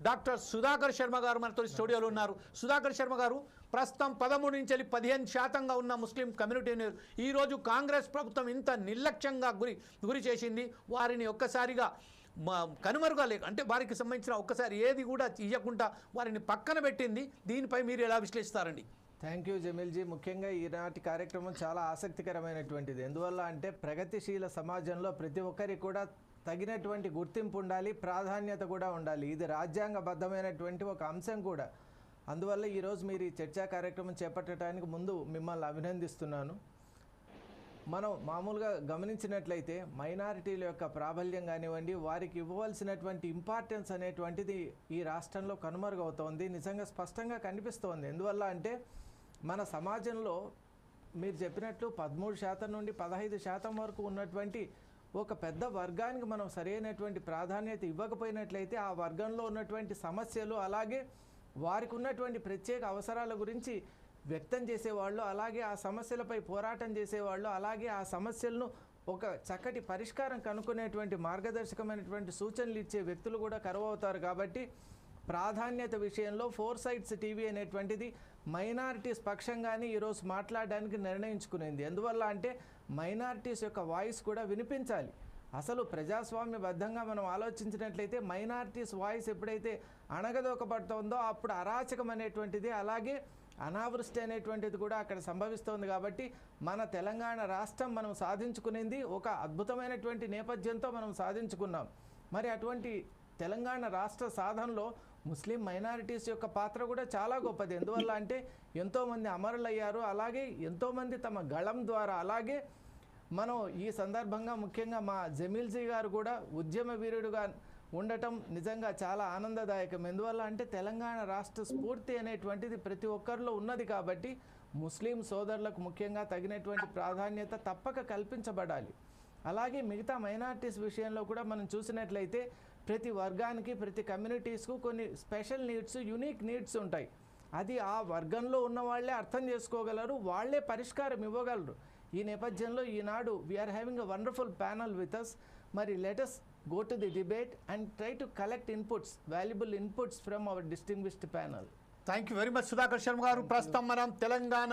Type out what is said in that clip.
Doctor Sudhakar Sharma గారు మనతో స్టూడియోలో ఉన్నారు. సుధాకర్ శర్మ గారు, ప్రస్తుతం 13 నుంచి 15% ఉన్న ముస్లిం కమ్యూనిటీని ఈరోజు కాంగ్రెస్ ప్రభుత్వం ఇంత నిర్లక్ష్యంగా గురి చేసింది. వారిని ఒక్కసారిగా కనుమరుగా అంటే వారికి సంబంధించిన ఒక్కసారి ఏది కూడా ఇవ్వకుండా వారిని పక్కన పెట్టింది. దీనిపై మీరు ఎలా విశ్లేషిస్తారండి? Thank you జమీల్జీ. ముఖ్యంగా ఈనాటి కార్యక్రమం చాలా ఆసక్తికరమైనటువంటిది. ఎందువల్ల అంటే ప్రగతిశీల సమాజంలో ప్రతి ఒక్కరికి కూడా తగినటువంటి గుర్తింపు ఉండాలి, ప్రాధాన్యత కూడా ఉండాలి. ఇది రాజ్యాంగబద్ధమైనటువంటి ఒక అంశం కూడా. అందువల్ల ఈరోజు మీరు ఈ చర్చా కార్యక్రమం చేపట్టడానికి ముందు మిమ్మల్ని అభినందిస్తున్నాను. మనం మామూలుగా గమనించినట్లయితే మైనారిటీల యొక్క ప్రాబల్యం కానివ్వండి, వారికి ఇవ్వవలసినటువంటి ఇంపార్టెన్స్ అనేటువంటిది ఈ రాష్ట్రంలో కనుమరుగవుతోంది. నిజంగా స్పష్టంగా కనిపిస్తోంది. ఎందువల్ల అంటే మన సమాజంలో మీరు చెప్పినట్లు 13% నుండి 15% వరకు ఉన్నటువంటి ఒక పెద్ద వర్గానికి మనం సరైనటువంటి ప్రాధాన్యత ఇవ్వకపోయినట్లయితే ఆ వర్గంలో ఉన్నటువంటి సమస్యలు, అలాగే వారికి ఉన్నటువంటి ప్రత్యేక అవసరాల గురించి వ్యక్తం చేసేవాళ్ళు, అలాగే ఆ సమస్యలపై పోరాటం చేసేవాళ్ళు, అలాగే ఆ సమస్యలను ఒక చక్కటి పరిష్కారం కనుక్కునేటువంటి మార్గదర్శకమైనటువంటి సూచనలు ఇచ్చే వ్యక్తులు కూడా కరువవుతారు. కాబట్టి ప్రాధాన్యత విషయంలో ఫోర్ సైడ్స్ టీవీ అనేటువంటిది మైనారిటీస్ పక్షంగానే ఈరోజు మాట్లాడడానికి నిర్ణయించుకునేది. ఎందువల్ల అంటే మైనారిటీస్ యొక్క వాయిస్ కూడా వినిపించాలి. అసలు ప్రజాస్వామ్యబద్ధంగా మనం ఆలోచించినట్లయితే మైనారిటీస్ వాయిస్ ఎప్పుడైతే అణగదొక్కబడుతుందో అప్పుడు అరాచకం అనేటువంటిది, అలాగే అనావృష్టి అనేటువంటిది కూడా అక్కడ సంభవిస్తోంది. కాబట్టి మన తెలంగాణ రాష్ట్రం మనం సాధించుకునేది ఒక అద్భుతమైనటువంటి నేపథ్యంతో మనం సాధించుకున్నాం. మరి అటువంటి తెలంగాణ రాష్ట్ర సాధనలో ముస్లిం మైనారిటీస్ యొక్క పాత్ర కూడా చాలా గొప్పది. ఎందువల్ల అంటే ఎంతోమంది అమరులయ్యారు, అలాగే ఎంతోమంది తమ గళం ద్వారా, అలాగే మనం ఈ సందర్భంగా ముఖ్యంగా మా జమీల్జీ గారు కూడా ఉద్యమ వీరుడుగా ఉండటం నిజంగా చాలా ఆనందదాయకం. ఎందువల్ల అంటే తెలంగాణ రాష్ట్ర స్ఫూర్తి అనేటువంటిది ప్రతి ఒక్కరిలో ఉన్నది. కాబట్టి ముస్లిం సోదరులకు ముఖ్యంగా తగినటువంటి ప్రాధాన్యత తప్పక కల్పించబడాలి. అలాగే మిగతా మైనారిటీస్ విషయంలో కూడా మనం చూసినట్లయితే ప్రతి వర్గానికి, ప్రతి కమ్యూనిటీస్కు కొన్ని స్పెషల్ నీడ్స్, యూనిక్ నీడ్స్ ఉంటాయి. అది ఆ వర్గంలో ఉన్న వాళ్ళే అర్థం చేసుకోగలరు, వాళ్ళే పరిష్కారం ఇవ్వగలరు. ఈ నేపథ్యంలో Eenadu we're having a wonderful panel with us. మరి let us go to the debate and try to collect inputs, valuable inputs from our distinguished panel. Thank you very much Sudhakar Sharma గారు. ప్రస్తుతం మనం తెలంగాణ